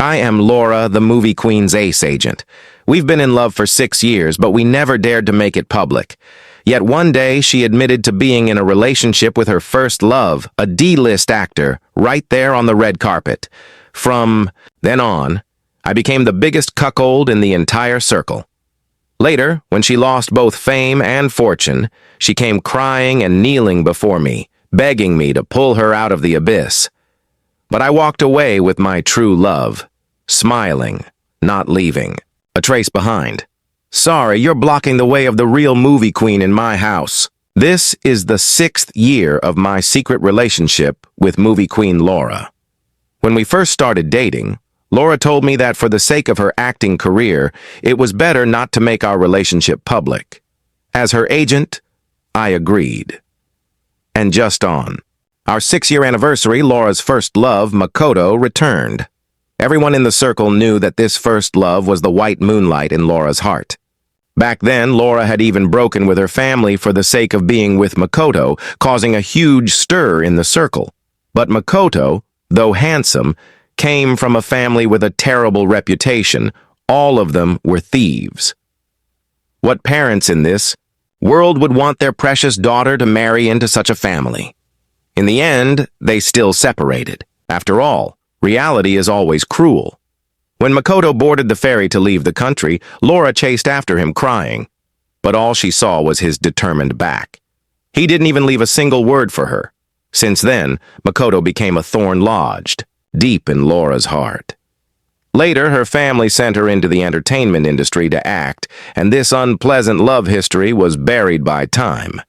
I am Laura, the movie queen's ace agent. We've been in love for 6 years, but we never dared to make it public. Yet one day, she admitted to being in a relationship with her first love, a D-list actor, right there on the red carpet. From then on, I became the biggest cuckold in the entire circle. Later, when she lost both fame and fortune, she came crying and kneeling before me, begging me to pull her out of the abyss. But I walked away with my true love, smiling, not leaving, a trace behind. Sorry, you're blocking the way of the real movie queen in my house. This is the 6th year of my secret relationship with movie queen Laura. When we first started dating, Laura told me that for the sake of her acting career, it was better not to make our relationship public. As her agent, I agreed. And just on our 6-year anniversary, Laura's first love, Makoto, returned. Everyone in the circle knew that this first love was the white moonlight in Laura's heart. Back then, Laura had even broken with her family for the sake of being with Makoto, causing a huge stir in the circle. But Makoto, though handsome, came from a family with a terrible reputation. All of them were thieves. What parents in this world would want their precious daughter to marry into such a family? In the end, they still separated. After all, reality is always cruel. When Makoto boarded the ferry to leave the country, Laura chased after him crying. But all she saw was his determined back. He didn't even leave a single word for her. Since then, Makoto became a thorn lodged, deep in Laura's heart. Later, her family sent her into the entertainment industry to act, and this unpleasant love history was buried by time.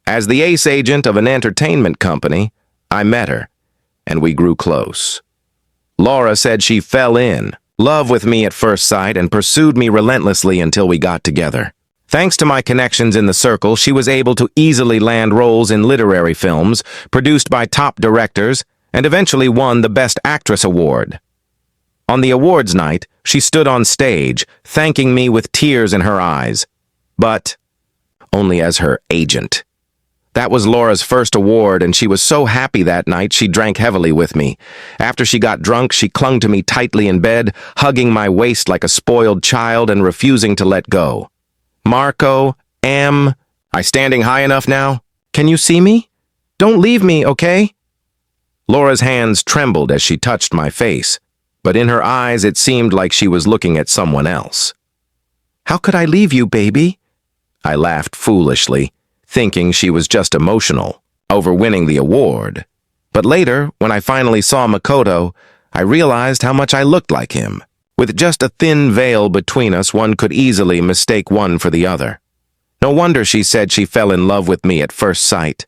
As the ace agent of an entertainment company, I met her, and we grew close. Laura said she fell in love with me at first sight and pursued me relentlessly until we got together. Thanks to my connections in the circle, she was able to easily land roles in literary films produced by top directors and eventually won the Best Actress award. On the awards night, she stood on stage, thanking me with tears in her eyes, but only as her agent. That was Laura's first award, and she was so happy that night she drank heavily with me. After she got drunk, she clung to me tightly in bed, hugging my waist like a spoiled child and refusing to let go. Marco, am I standing high enough now? Can you see me? Don't leave me, okay? Laura's hands trembled as she touched my face, but in her eyes it seemed like she was looking at someone else. How could I leave you, baby? I laughed foolishly, thinking she was just emotional over winning the award. But later, when I finally saw Makoto, I realized how much I looked like him. With just a thin veil between us, one could easily mistake one for the other. No wonder she said she fell in love with me at first sight.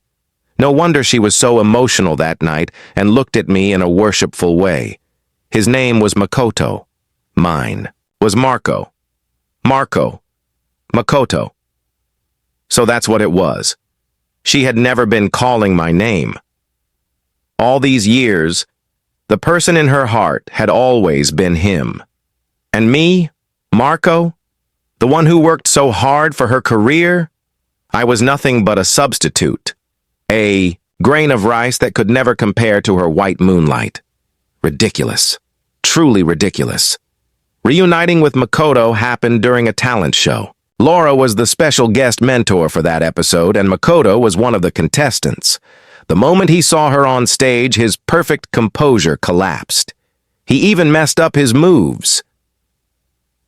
No wonder she was so emotional that night and looked at me in a worshipful way. His name was Makoto. Mine was Marco. Marco. Makoto. So that's what it was. She had never been calling my name. All these years, the person in her heart had always been him. And me, Marco, the one who worked so hard for her career, I was nothing but a substitute. A grain of rice that could never compare to her white moonlight. Ridiculous. Truly ridiculous. Reuniting with Makoto happened during a talent show. Laura was the special guest mentor for that episode, and Makoto was one of the contestants. The moment he saw her on stage, his perfect composure collapsed. He even messed up his moves.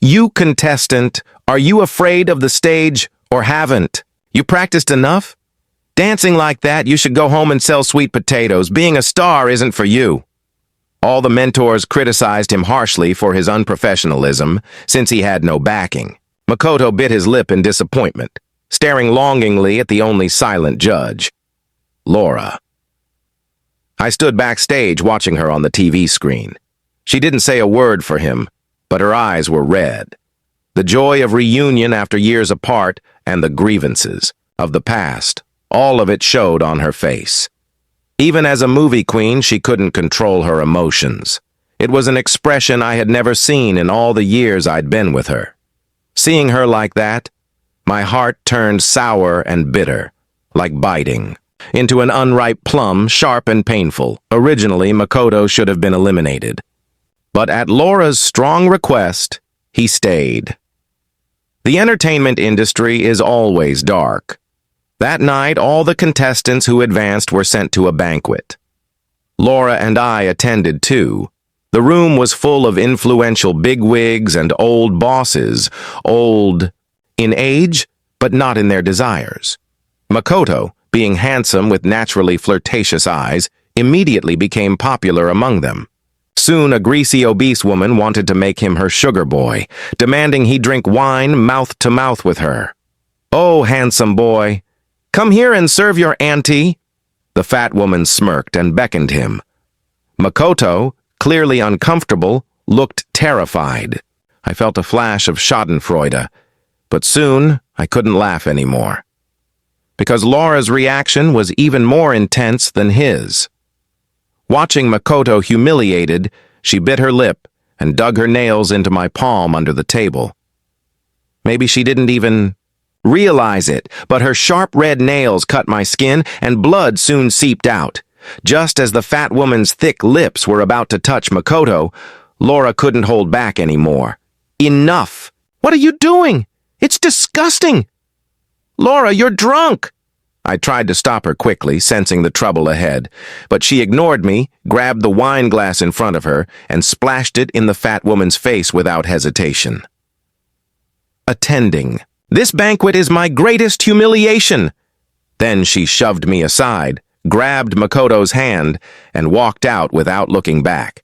You contestant, are you afraid of the stage or haven't? You practiced enough? Dancing like that, you should go home and sell sweet potatoes. Being a star isn't for you. All the mentors criticized him harshly for his unprofessionalism, since he had no backing. Makoto bit his lip in disappointment, staring longingly at the only silent judge, Laura. I stood backstage watching her on the TV screen. She didn't say a word for him, but her eyes were red. The joy of reunion after years apart and the grievances of the past, all of it showed on her face. Even as a movie queen, she couldn't control her emotions. It was an expression I had never seen in all the years I'd been with her. Seeing her like that, my heart turned sour and bitter, like biting into an unripe plum, sharp and painful. Originally, Makoto should have been eliminated. But at Laura's strong request, he stayed. The entertainment industry is always dark. That night, all the contestants who advanced were sent to a banquet. Laura and I attended too. The room was full of influential bigwigs and old bosses, old in age, but not in their desires. Makoto, being handsome with naturally flirtatious eyes, immediately became popular among them. Soon a greasy, obese woman wanted to make him her sugar boy, demanding he drink wine mouth to mouth with her. "Oh, handsome boy, come here and serve your auntie." The fat woman smirked and beckoned him. Makoto, clearly uncomfortable, looked terrified. I felt a flash of schadenfreude, but soon I couldn't laugh anymore, because Laura's reaction was even more intense than his. Watching Makoto humiliated, she bit her lip and dug her nails into my palm under the table. Maybe she didn't even realize it, but her sharp red nails cut my skin and blood soon seeped out. Just as the fat woman's thick lips were about to touch Makoto, Laura couldn't hold back anymore. "Enough! What are you doing? It's disgusting! Laura, you're drunk!" I tried to stop her quickly, sensing the trouble ahead, but she ignored me, grabbed the wine glass in front of her, and splashed it in the fat woman's face without hesitation. Attending. This banquet is my greatest humiliation. Then she shoved me aside, grabbed Makoto's hand, and walked out without looking back.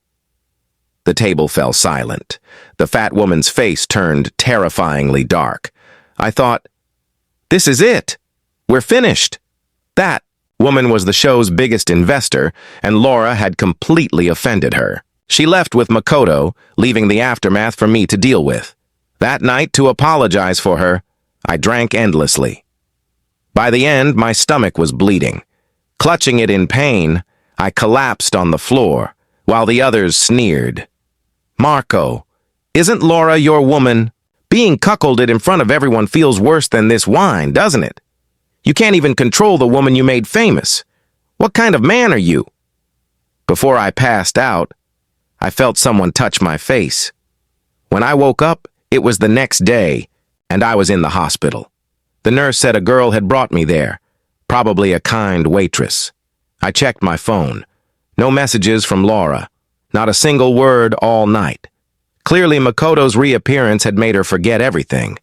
The table fell silent. The fat woman's face turned terrifyingly dark. I thought, this is it. We're finished. That woman was the show's biggest investor, and Laura had completely offended her. She left with Makoto, leaving the aftermath for me to deal with. That night, to apologize for her, I drank endlessly. By the end, my stomach was bleeding. Clutching it in pain, I collapsed on the floor, while the others sneered. "Marco, isn't Laura your woman? Being cuckolded in front of everyone feels worse than this wine, doesn't it? You can't even control the woman you made famous. What kind of man are you?" Before I passed out, I felt someone touch my face. When I woke up, it was the next day, and I was in the hospital. The nurse said a girl had brought me there, probably a kind waitress. I checked my phone. No messages from Laura. Not a single word all night. Clearly, Makoto's reappearance had made her forget everything.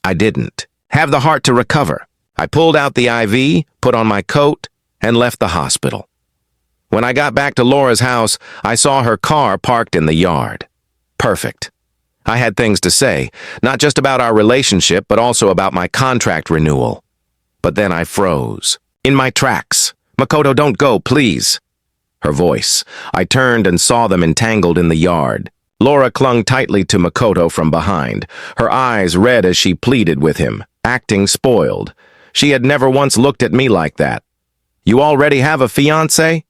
I didn't have the heart to recover. I pulled out the IV, put on my coat, and left the hospital. When I got back to Laura's house, I saw her car parked in the yard. Perfect. I had things to say, not just about our relationship, but also about my contract renewal. But then I froze. In my tracks. "Makoto, don't go, please." Her voice. I turned and saw them entangled in the yard. Laura clung tightly to Makoto from behind, her eyes red as she pleaded with him, acting spoiled. She had never once looked at me like that. "You already have a fiancé?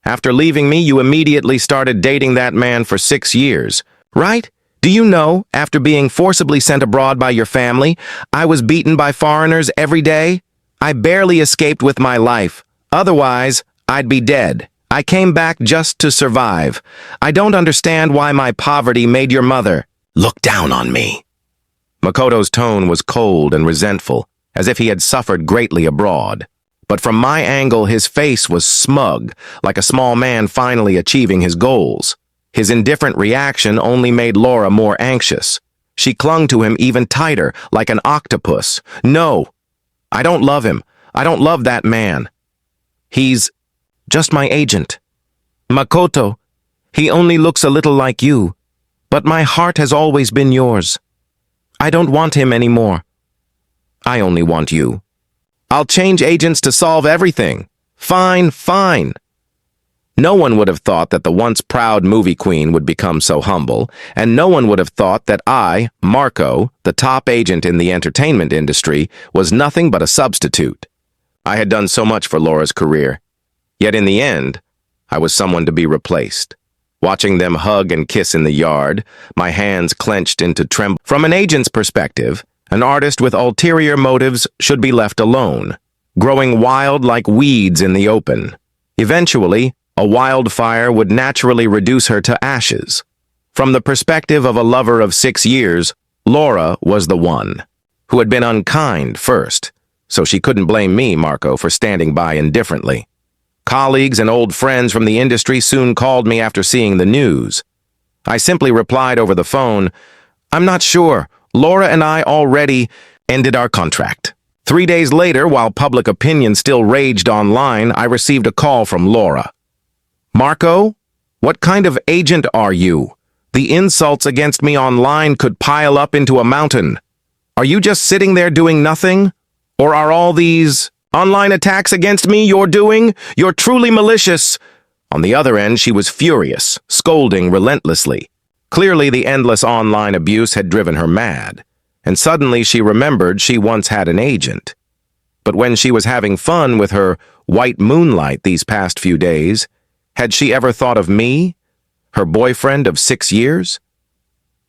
After leaving me, you immediately started dating that man for 6 years, right? Do you know, after being forcibly sent abroad by your family, I was beaten by foreigners every day? I barely escaped with my life. Otherwise, I'd be dead. I came back just to survive. I don't understand why my poverty made your mother look down on me." Makoto's tone was cold and resentful, as if he had suffered greatly abroad. But from my angle, his face was smug, like a small man finally achieving his goals. His indifferent reaction only made Laura more anxious. She clung to him even tighter, like an octopus. "No, I don't love him. I don't love that man. He's just my agent. Makoto, he only looks a little like you, but my heart has always been yours. I don't want him anymore. I only want you. I'll change agents to solve everything. Fine, fine." No one would have thought that the once proud movie queen would become so humble, and no one would have thought that I, Marco, the top agent in the entertainment industry, was nothing but a substitute. I had done so much for Laura's career. Yet in the end, I was someone to be replaced. Watching them hug and kiss in the yard, my hands clenched into tremble. From an agent's perspective, an artist with ulterior motives should be left alone, growing wild like weeds in the open. Eventually, a wildfire would naturally reduce her to ashes. From the perspective of a lover of 6 years, Laura was the one, who had been unkind first, so she couldn't blame me, Marco, for standing by indifferently. Colleagues and old friends from the industry soon called me after seeing the news. I simply replied over the phone, "I'm not sure. Laura and I already ended our contract." 3 days later, while public opinion still raged online, I received a call from Laura. "Marco, what kind of agent are you? The insults against me online could pile up into a mountain. Are you just sitting there doing nothing? Or are all these online attacks against me you're doing? You're truly malicious." On the other end, she was furious, scolding relentlessly. Clearly, the endless online abuse had driven her mad, and suddenly she remembered she once had an agent. But when she was having fun with her white moonlight these past few days, had she ever thought of me, her boyfriend of 6 years?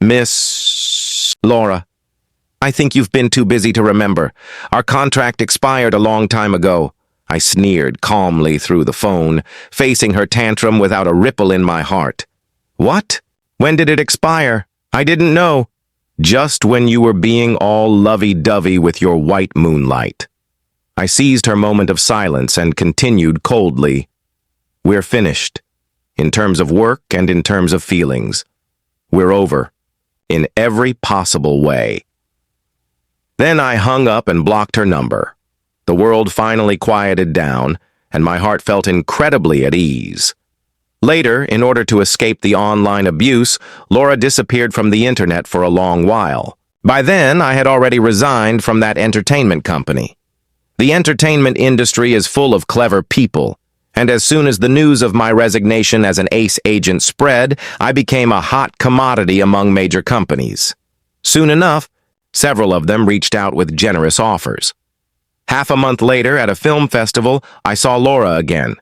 "Miss Laura, I think you've been too busy to remember. Our contract expired a long time ago." I sneered calmly through the phone, facing her tantrum without a ripple in my heart. "What? When did it expire? I didn't know." "Just when you were being all lovey-dovey with your white moonlight." I seized her moment of silence and continued coldly. "We're finished. In terms of work and in terms of feelings. We're over. In every possible way." Then I hung up and blocked her number. The world finally quieted down, and my heart felt incredibly at ease. Later, in order to escape the online abuse, Laura disappeared from the internet for a long while. By then, I had already resigned from that entertainment company. The entertainment industry is full of clever people, and as soon as the news of my resignation as an ace agent spread, I became a hot commodity among major companies. Soon enough, several of them reached out with generous offers. Half a month later, at a film festival, I saw Laura again.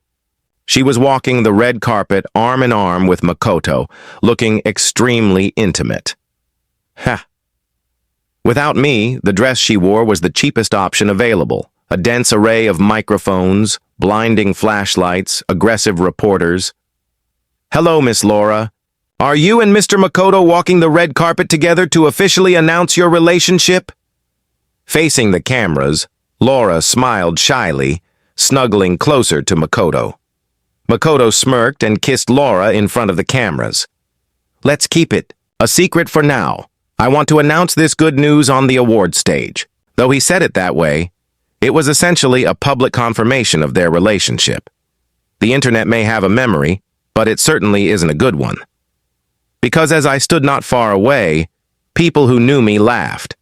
She was walking the red carpet arm in arm with Makoto, looking extremely intimate. Without me, the dress she wore was the cheapest option available. A dense array of microphones, blinding flashlights, aggressive reporters. "Hello, Miss Laura. Are you and Mr. Makoto walking the red carpet together to officially announce your relationship?" Facing the cameras, Laura smiled shyly, snuggling closer to Makoto. Makoto smirked and kissed Laura in front of the cameras. "Let's keep it a secret for now. I want to announce this good news on the award stage." Though he said it that way, it was essentially a public confirmation of their relationship. The internet may have a memory, but it certainly isn't a good one. Because as I stood not far away, people who knew me laughed.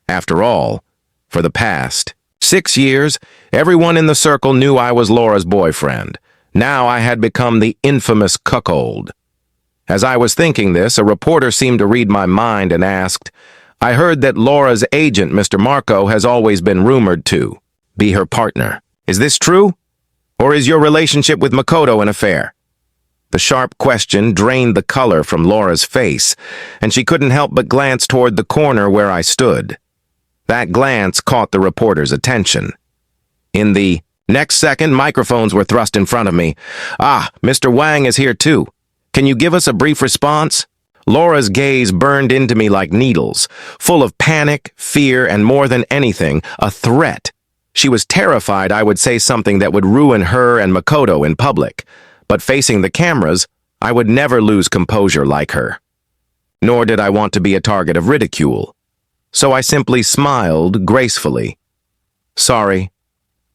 After all, for the past 6 years, everyone in the circle knew I was Laura's boyfriend. Now I had become the infamous cuckold. As I was thinking this, a reporter seemed to read my mind and asked, "I heard that Laura's agent, Mr. Marco, has always been rumored to be her partner. Is this true? Or is your relationship with Makoto an affair?" The sharp question drained the color from Laura's face, and she couldn't help but glance toward the corner where I stood. That glance caught the reporter's attention. In the next second, microphones were thrust in front of me. "Ah, Mr. Wang is here too. Can you give us a brief response?" Laura's gaze burned into me like needles, full of panic, fear, and more than anything, a threat. She was terrified I would say something that would ruin her and Makoto in public, but facing the cameras, I would never lose composure like her. Nor did I want to be a target of ridicule. So I simply smiled gracefully. "Sorry,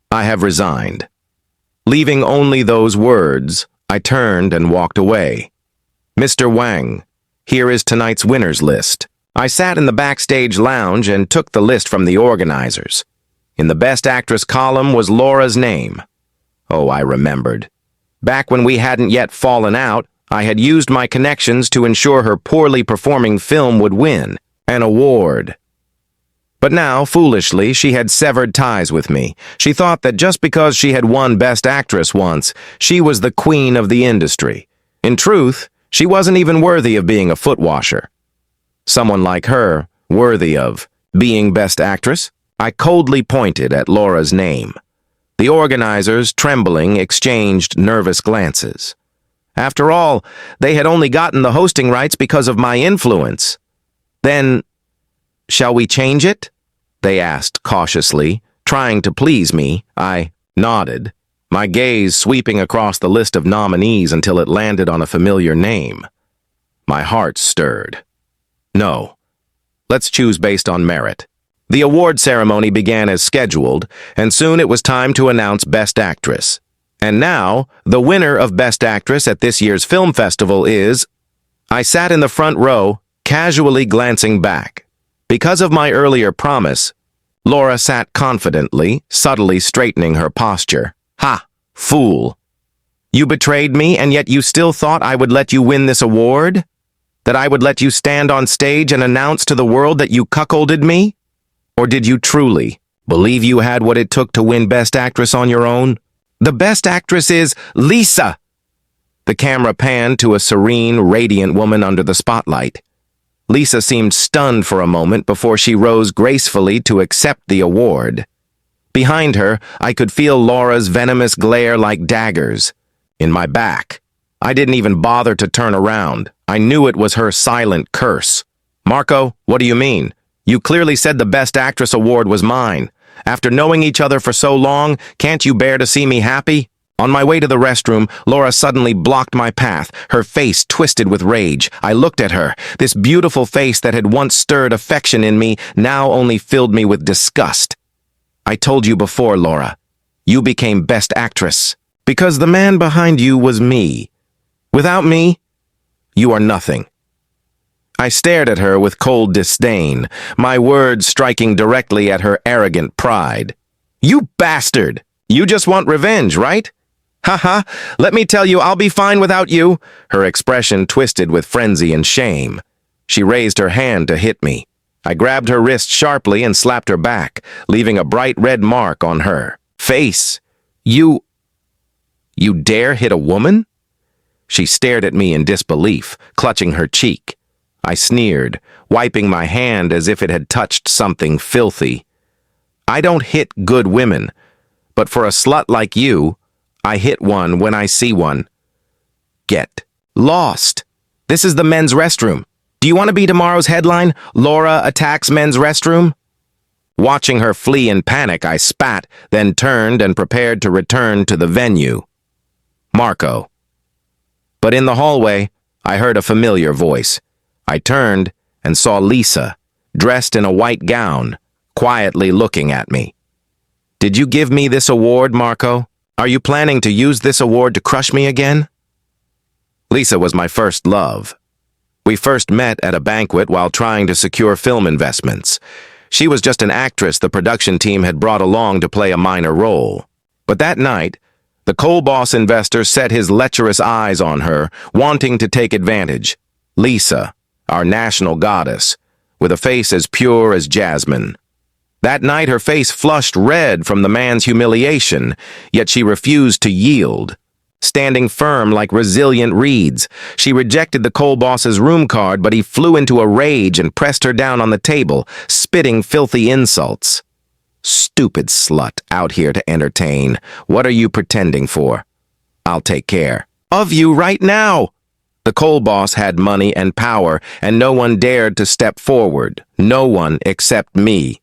I have resigned." Leaving only those words, I turned and walked away. "Mr. Wang, here is tonight's winners list." I sat in the backstage lounge and took the list from the organizers. In the Best Actress column was Laura's name. Oh, I remembered. Back when we hadn't yet fallen out, I had used my connections to ensure her poorly performing film would win an award. But now, foolishly, she had severed ties with me. She thought that just because she had won Best Actress once, she was the queen of the industry. In truth, she wasn't even worthy of being a foot washer. Someone like her, worthy of being Best Actress? I coldly pointed at Laura's name. The organizers, trembling, exchanged nervous glances. After all, they had only gotten the hosting rights because of my influence. Then, shall we change it? They asked cautiously, trying to please me. I nodded, my gaze sweeping across the list of nominees until it landed on a familiar name. My heart stirred. No. Let's choose based on merit. The award ceremony began as scheduled, and soon it was time to announce Best Actress. And now, the winner of Best Actress at this year's film festival is... I sat in the front row, casually glancing back. Because of my earlier promise, Laura sat confidently, subtly straightening her posture. Ha! Fool! You betrayed me, and yet you still thought I would let you win this award? That I would let you stand on stage and announce to the world that you cuckolded me? Or did you truly believe you had what it took to win Best Actress on your own? The Best Actress is Lisa! The camera panned to a serene, radiant woman under the spotlight. Lisa seemed stunned for a moment before she rose gracefully to accept the award. Behind her, I could feel Laura's venomous glare like daggers. In my back, I didn't even bother to turn around. I knew it was her silent curse. Marco, what do you mean? You clearly said the Best Actress award was mine. After knowing each other for so long, can't you bear to see me happy? On my way to the restroom, Laura suddenly blocked my path, her face twisted with rage. I looked at her. This beautiful face that had once stirred affection in me now only filled me with disgust. I told you before, Laura. You became Best Actress because the man behind you was me. Without me, you are nothing. I stared at her with cold disdain, my words striking directly at her arrogant pride. You bastard! You just want revenge, right? Ha, let me tell you, I'll be fine without you. Her expression twisted with frenzy and shame. She raised her hand to hit me. I grabbed her wrist sharply and slapped her back, leaving a bright red mark on her face. You dare hit a woman? She stared at me in disbelief, clutching her cheek. I sneered, wiping my hand as if it had touched something filthy. I don't hit good women, but for a slut like you, I hit one when I see one. Get lost. This is the men's restroom. Do you want to be tomorrow's headline? Laura attacks men's restroom? Watching her flee in panic, I spat, then turned and prepared to return to the venue. Marco. But in the hallway, I heard a familiar voice. I turned and saw Lisa, dressed in a white gown, quietly looking at me. Did you give me this award, Marco? Are you planning to use this award to crush me again? Lisa was my first love. We first met at a banquet while trying to secure film investments. She was just an actress the production team had brought along to play a minor role. But that night, the coal boss investor set his lecherous eyes on her, wanting to take advantage. Lisa, our national goddess, with a face as pure as jasmine. That night her face flushed red from the man's humiliation, yet she refused to yield. Standing firm like resilient reeds, she rejected the coal boss's room card, but he flew into a rage and pressed her down on the table, spitting filthy insults. Stupid slut out here to entertain. What are you pretending for? I'll take care of you right now. The coal boss had money and power, and no one dared to step forward. No one except me.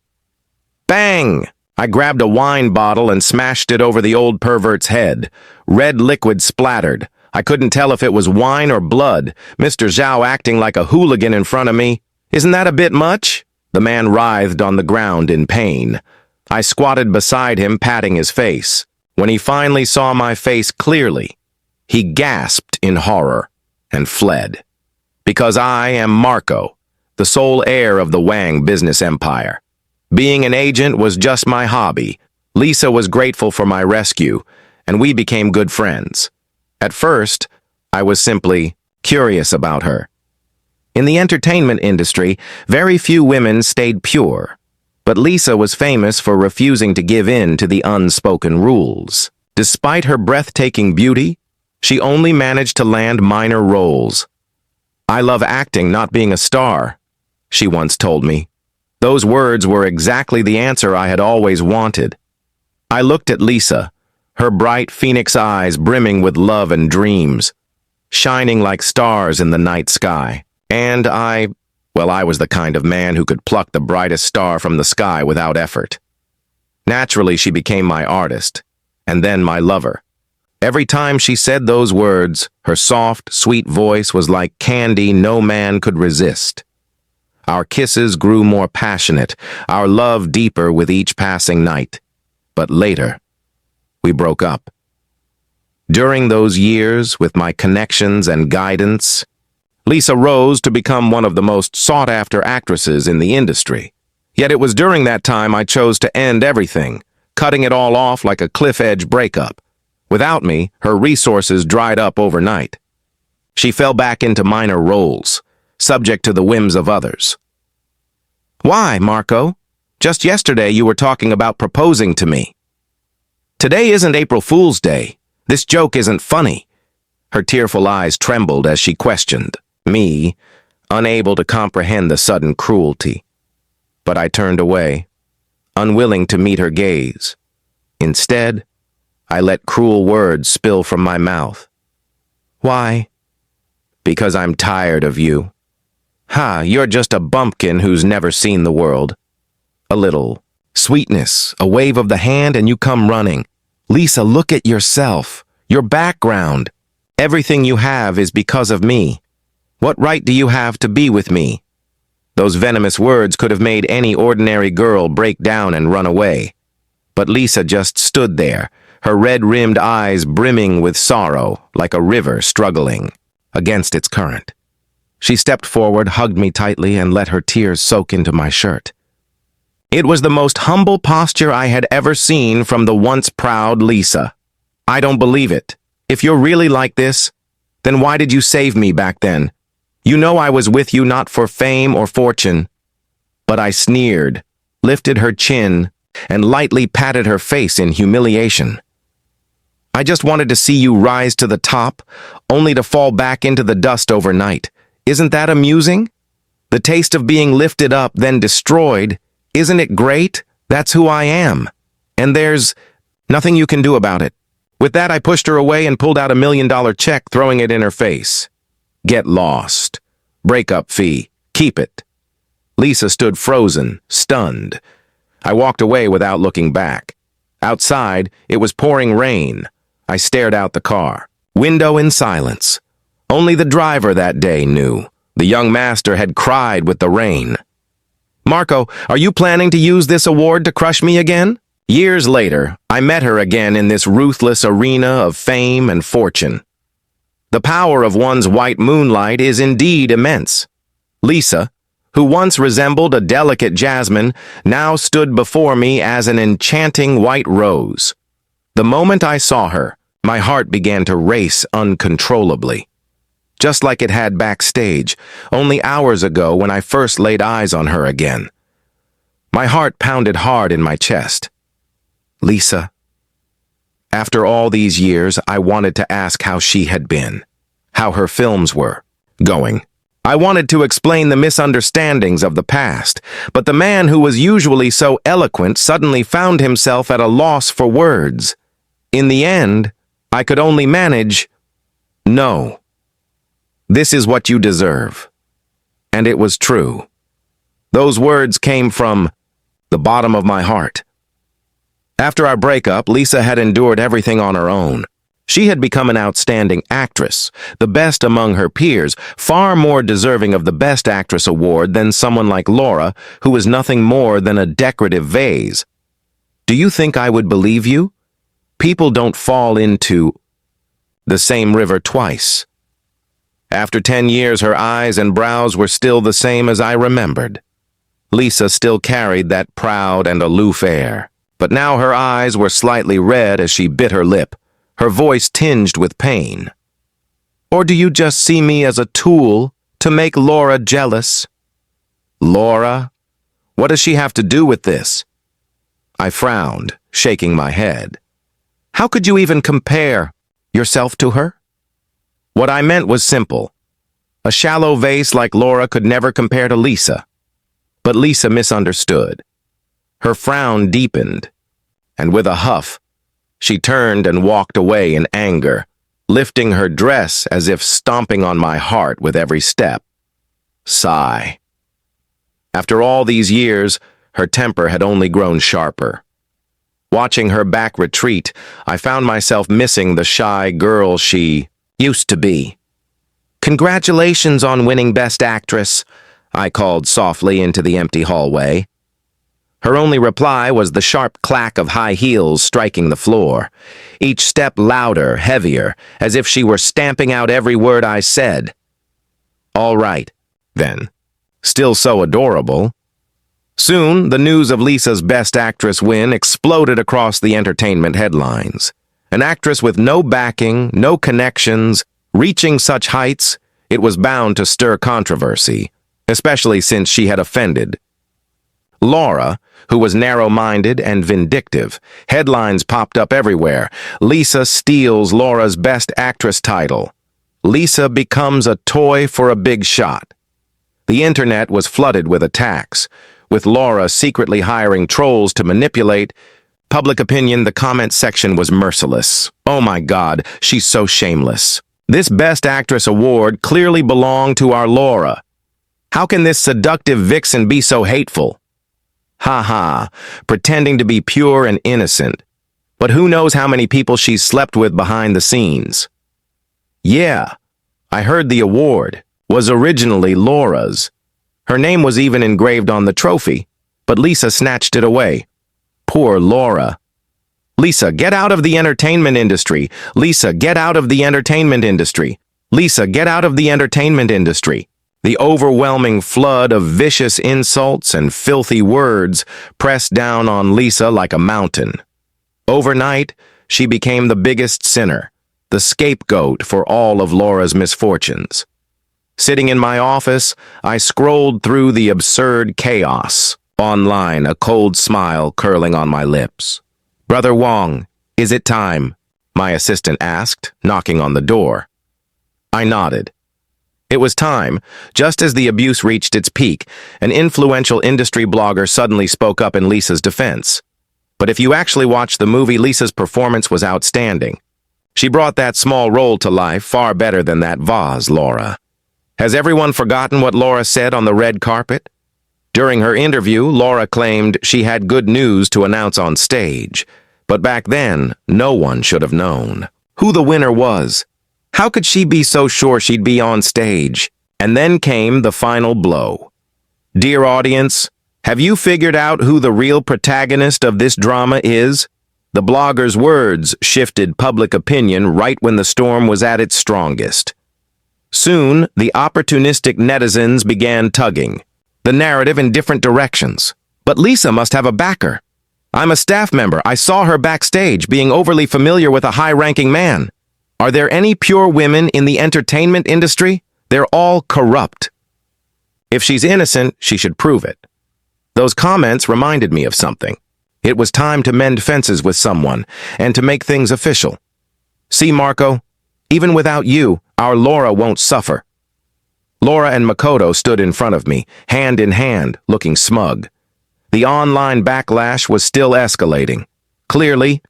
Bang! I grabbed a wine bottle and smashed it over the old pervert's head. Red liquid splattered. I couldn't tell if it was wine or blood. Mr. Zhao acting like a hooligan in front of me. Isn't that a bit much? The man writhed on the ground in pain. I squatted beside him, patting his face. When he finally saw my face clearly, he gasped in horror and fled. Because I am Marco, the sole heir of the Wang business empire. Being an agent was just my hobby. Lisa was grateful for my rescue, and we became good friends. At first, I was simply curious about her. In the entertainment industry, very few women stayed pure, but Lisa was famous for refusing to give in to the unspoken rules. Despite her breathtaking beauty, she only managed to land minor roles. I love acting, not being a star, she once told me. Those words were exactly the answer I had always wanted. I looked at Lisa, her bright phoenix eyes brimming with love and dreams. shining like stars in the night sky. And I was the kind of man who could pluck the brightest star from the sky without effort. Naturally, she became my artist, and then my lover. Every time she said those words, her soft, sweet voice was like candy no man could resist. Our kisses grew more passionate, our love deeper with each passing night. But later, we broke up. During those years, with my connections and guidance, Lisa rose to become one of the most sought-after actresses in the industry. Yet it was during that time I chose to end everything, cutting it all off like a cliff-edge breakup. Without me, her resources dried up overnight. She fell back into minor roles, subject to the whims of others. Why, Marco? Just yesterday you were talking about proposing to me. Today isn't April Fool's Day. This joke isn't funny. Her tearful eyes trembled as she questioned me, unable to comprehend the sudden cruelty. But I turned away, unwilling to meet her gaze. Instead, I let cruel words spill from my mouth. Why? Because I'm tired of you. You're just a bumpkin who's never seen the world. A little sweetness, a wave of the hand, and you come running. Lisa, look at yourself, your background. Everything you have is because of me. What right do you have to be with me? Those venomous words could have made any ordinary girl break down and run away. But Lisa just stood there, her red-rimmed eyes brimming with sorrow, like a river struggling against its current. She stepped forward, hugged me tightly, and let her tears soak into my shirt. It was the most humble posture I had ever seen from the once proud Lisa. I don't believe it. If you're really like this, then why did you save me back then? You know I was with you not for fame or fortune. But I sneered, lifted her chin, and lightly patted her face in humiliation. I just wanted to see you rise to the top, only to fall back into the dust overnight. Isn't that amusing? The taste of being lifted up, then destroyed. Isn't it great? That's who I am. And there's nothing you can do about it. With that, I pushed her away and pulled out $1 million check, throwing it in her face. Get lost. Breakup fee. Keep it. Lisa stood frozen, stunned. I walked away without looking back. Outside, it was pouring rain. I stared out the car, window in silence. Only the driver that day knew. The young master had cried with the rain. Marco, are you planning to use this award to crush me again? Years later, I met her again in this ruthless arena of fame and fortune. The power of one's white moonlight is indeed immense. Lisa, who once resembled a delicate jasmine, now stood before me as an enchanting white rose. The moment I saw her, my heart began to race uncontrollably. Just like it had backstage, only hours ago when I first laid eyes on her again. My heart pounded hard in my chest. Lisa. After all these years, I wanted to ask how she had been, how her films were going. I wanted to explain the misunderstandings of the past, but the man who was usually so eloquent suddenly found himself at a loss for words. In the end, I could only manage, no. This is what you deserve. And it was true. Those words came from the bottom of my heart. After our breakup, Lisa had endured everything on her own. She had become an outstanding actress, the best among her peers, far more deserving of the Best Actress award than someone like Laura, who was nothing more than a decorative vase. Do you think I would believe you? People don't fall into the same river twice. After 10 years, her eyes and brows were still the same as I remembered. Lisa still carried that proud and aloof air, but now her eyes were slightly red as she bit her lip, her voice tinged with pain. Or do you just see me as a tool to make Laura jealous? Laura? What does she have to do with this? I frowned, shaking my head. How could you even compare yourself to her? What I meant was simple. A shallow vase like Laura could never compare to Lisa. But Lisa misunderstood. Her frown deepened, and with a huff, she turned and walked away in anger, lifting her dress as if stomping on my heart with every step. Sigh. After all these years, her temper had only grown sharper. Watching her back retreat, I found myself missing the shy girl she used to be. "Congratulations on winning Best Actress," I called softly into the empty hallway. Her only reply was the sharp clack of high heels striking the floor, each step louder, heavier, as if she were stamping out every word I said. All right, then. Still so adorable. Soon, the news of Lisa's Best Actress win exploded across the entertainment headlines. An actress with no backing, no connections, reaching such heights, it was bound to stir controversy, especially since she had offended. Laura, who was narrow-minded and vindictive, headlines popped up everywhere. Lisa steals Laura's Best Actress title. Lisa becomes a toy for a big shot. The internet was flooded with attacks, with Laura secretly hiring trolls to manipulate public opinion. The comment section was merciless. "Oh my God, she's so shameless. This Best Actress award clearly belonged to our Laura. How can this seductive vixen be so hateful? Ha ha, pretending to be pure and innocent. But who knows how many people she's slept with behind the scenes." Yeah, I heard the award was originally Laura's. Her name was even engraved on the trophy, but Lisa snatched it away. Poor Laura. Lisa, get out of the entertainment industry. Lisa, get out of the entertainment industry. Lisa, get out of the entertainment industry. The overwhelming flood of vicious insults and filthy words pressed down on Lisa like a mountain. Overnight, she became the biggest sinner, the scapegoat for all of Laura's misfortunes. Sitting in my office, I scrolled through the absurd chaos. Online, a cold smile curling on my lips. "Brother Wong, is it time?" my assistant asked, knocking on the door. I nodded. It was time. Just as the abuse reached its peak, an influential industry blogger suddenly spoke up in Lisa's defense. But if you actually watched the movie, Lisa's performance was outstanding. She brought that small role to life far better than that vase, Laura. Has everyone forgotten what Laura said on the red carpet? During her interview, Laura claimed she had good news to announce on stage. But back then, no one should have known who the winner was. How could she be so sure she'd be on stage? And then came the final blow. Dear audience, have you figured out who the real protagonist of this drama is? The blogger's words shifted public opinion right when the storm was at its strongest. Soon, the opportunistic netizens began tugging the narrative in different directions. But Lisa must have a backer. I'm a staff member. I saw her backstage being overly familiar with a high-ranking man. Are there any pure women in the entertainment industry? They're all corrupt. If she's innocent, she should prove it. Those comments reminded me of something. It was time to mend fences with someone and to make things official. See, Marco, even without you, our Laura won't suffer. Laura and Makoto stood in front of me, hand in hand, looking smug. The online backlash was still escalating. Clearly,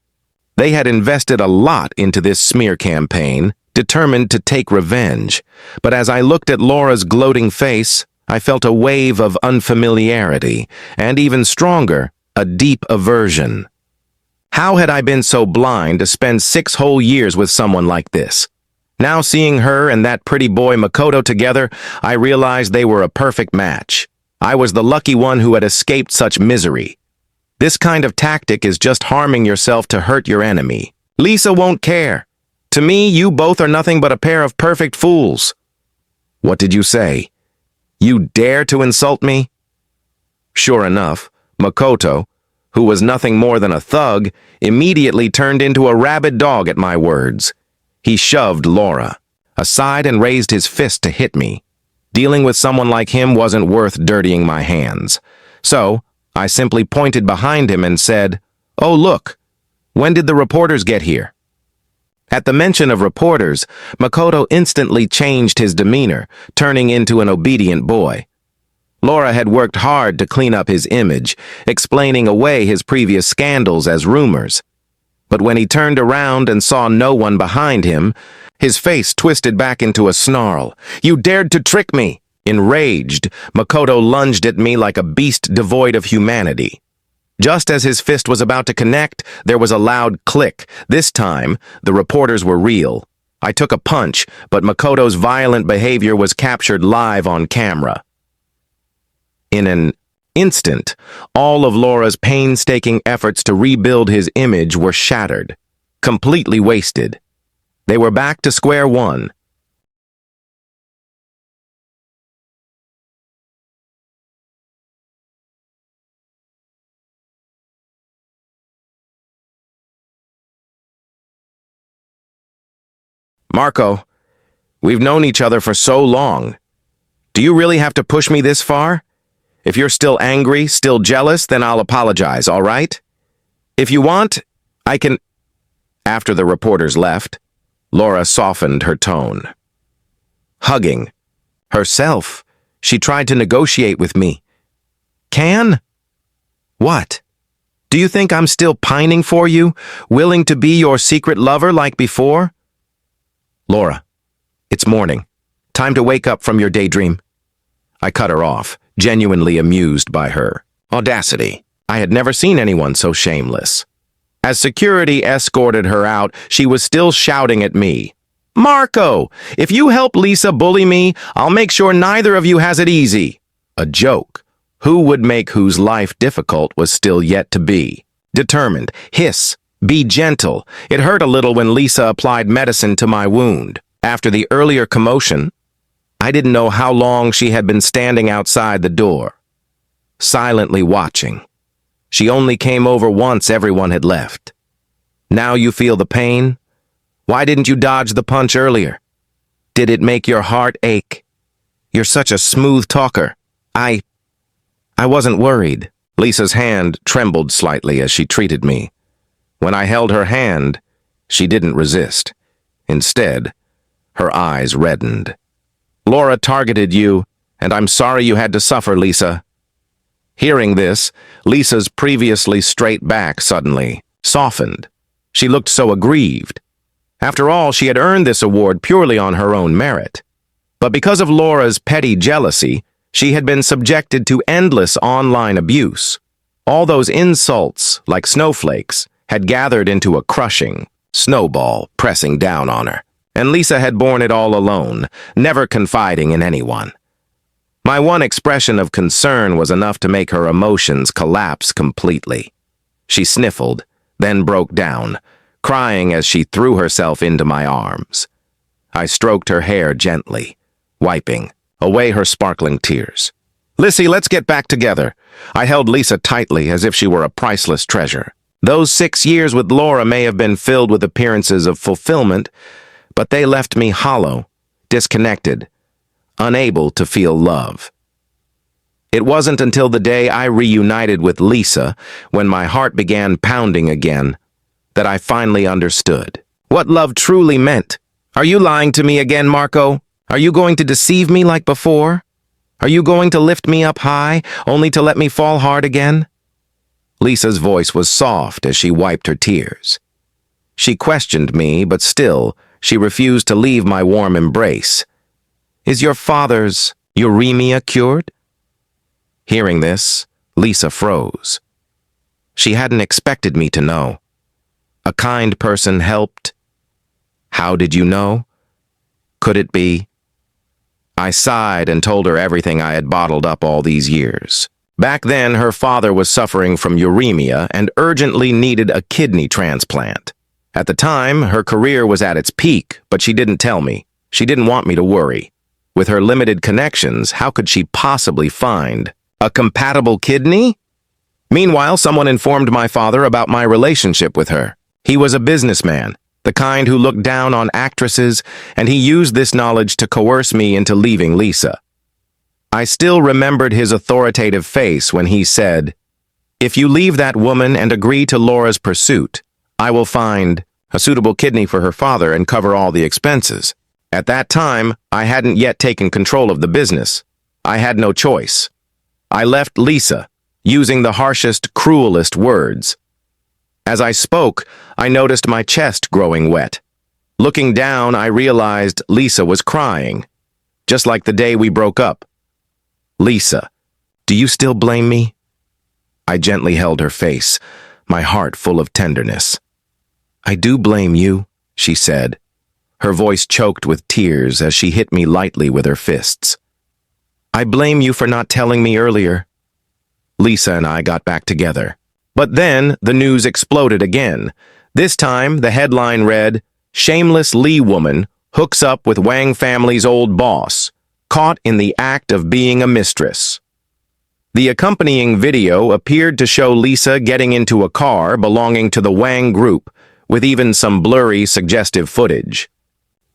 they had invested a lot into this smear campaign, determined to take revenge. But as I looked at Laura's gloating face, I felt a wave of unfamiliarity, and even stronger, a deep aversion. How had I been so blind to spend 6 whole years with someone like this? Now seeing her and that pretty boy Makoto together, I realized they were a perfect match. I was the lucky one who had escaped such misery. This kind of tactic is just harming yourself to hurt your enemy. Lisa won't care. To me, you both are nothing but a pair of perfect fools. What did you say? You dare to insult me? Sure enough, Makoto, who was nothing more than a thug, immediately turned into a rabid dog at my words. He shoved Laura aside and raised his fist to hit me. Dealing with someone like him wasn't worth dirtying my hands. So, I simply pointed behind him and said, "Oh, look, when did the reporters get here?" At the mention of reporters, Makoto instantly changed his demeanor, turning into an obedient boy. Laura had worked hard to clean up his image, explaining away his previous scandals as rumors. But when he turned around and saw no one behind him, his face twisted back into a snarl. "You dared to trick me!" Enraged, Makoto lunged at me like a beast devoid of humanity. Just as his fist was about to connect, there was a loud click. This time, the reporters were real. I took a punch, but Makoto's violent behavior was captured live on camera. In an instant, all of Laura's painstaking efforts to rebuild his image were shattered, completely wasted. They were back to square one. "Marco, we've known each other for so long. Do you really have to push me this far? If you're still angry, still jealous, then I'll apologize, all right? If you want, I can—" After the reporters left, Laura softened her tone. Hugging herself, she tried to negotiate with me. "Can? What? Do you think I'm still pining for you, willing to be your secret lover like before?" "Laura, it's morning. Time to wake up from your daydream." I cut her off, genuinely amused by her audacity. I had never seen anyone so shameless. As security escorted her out, she was still shouting at me. "Marco, if you help Lisa bully me, I'll make sure neither of you has it easy." A joke. Who would make whose life difficult was still yet to be. Determined. Hiss. Be gentle. It hurt a little when Lisa applied medicine to my wound. After the earlier commotion, I didn't know how long she had been standing outside the door, silently watching. She only came over once everyone had left. "Now you feel the pain? Why didn't you dodge the punch earlier? Did it make your heart ache? You're such a smooth talker. I wasn't worried." Lisa's hand trembled slightly as she treated me. When I held her hand, she didn't resist. Instead, her eyes reddened. "Laura targeted you, and I'm sorry you had to suffer, Lisa." Hearing this, Lisa's previously straight back suddenly softened. She looked so aggrieved. After all, she had earned this award purely on her own merit. But because of Laura's petty jealousy, she had been subjected to endless online abuse. All those insults, like snowflakes, had gathered into a crushing snowball pressing down on her. And Lisa had borne it all alone, never confiding in anyone. My one expression of concern was enough to make her emotions collapse completely. She sniffled, then broke down, crying as she threw herself into my arms. I stroked her hair gently, wiping away her sparkling tears. "Lissy, let's get back together." I held Lisa tightly as if she were a priceless treasure. Those 6 years with Laura may have been filled with appearances of fulfillment, but they left me hollow, disconnected, unable to feel love. It wasn't until the day I reunited with Lisa, when my heart began pounding again, that I finally understood what love truly meant. "Are you lying to me again, Marco? Are you going to deceive me like before? Are you going to lift me up high, only to let me fall hard again?" Lisa's voice was soft as she wiped her tears. She questioned me, but still, she refused to leave my warm embrace. "Is your father's uremia cured?" Hearing this, Lisa froze. She hadn't expected me to know. A kind person helped. How did you know? Could it be? I sighed and told her everything I had bottled up all these years. Back then, her father was suffering from uremia and urgently needed a kidney transplant. At the time, her career was at its peak, but she didn't tell me. She didn't want me to worry. With her limited connections, how could she possibly find a compatible kidney? Meanwhile, someone informed my father about my relationship with her. He was a businessman, the kind who looked down on actresses, and he used this knowledge to coerce me into leaving Lisa. I still remembered his authoritative face when he said, "If you leave that woman and agree to Laura's pursuit, I will find a suitable kidney for her father and cover all the expenses." At that time, I hadn't yet taken control of the business. I had no choice. I left Lisa, using the harshest, cruelest words. As I spoke, I noticed my chest growing wet. Looking down, I realized Lisa was crying, just like the day we broke up. "Lisa, do you still blame me?" I gently held her face, my heart full of tenderness. "I do blame you," she said. Her voice choked with tears as she hit me lightly with her fists. "I blame you for not telling me earlier." Lisa and I got back together. But then the news exploded again. This time, the headline read, "Shameless Lee woman hooks up with Wang family's old boss, caught in the act of being a mistress." The accompanying video appeared to show Lisa getting into a car belonging to the Wang group, with even some blurry, suggestive footage.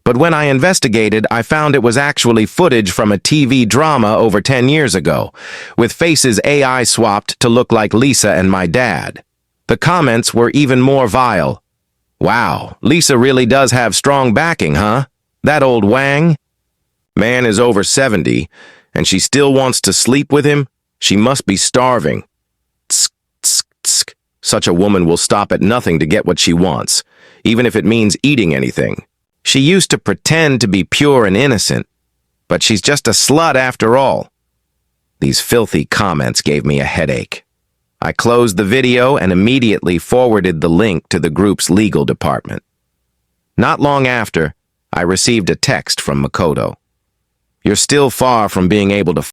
But when I investigated, I found it was actually footage from a TV drama over 10 years ago, with faces AI swapped to look like Lisa and my dad. The comments were even more vile. "Wow, Lisa really does have strong backing, huh? That old Wang? Man is over 70, and she still wants to sleep with him? She must be starving. Tsk, tsk, tsk. Such a woman will stop at nothing to get what she wants, even if it means eating anything. She used to pretend to be pure and innocent, but she's just a slut after all." These filthy comments gave me a headache. I closed the video and immediately forwarded the link to the group's legal department. Not long after, I received a text from Makoto. "You're still far from being able to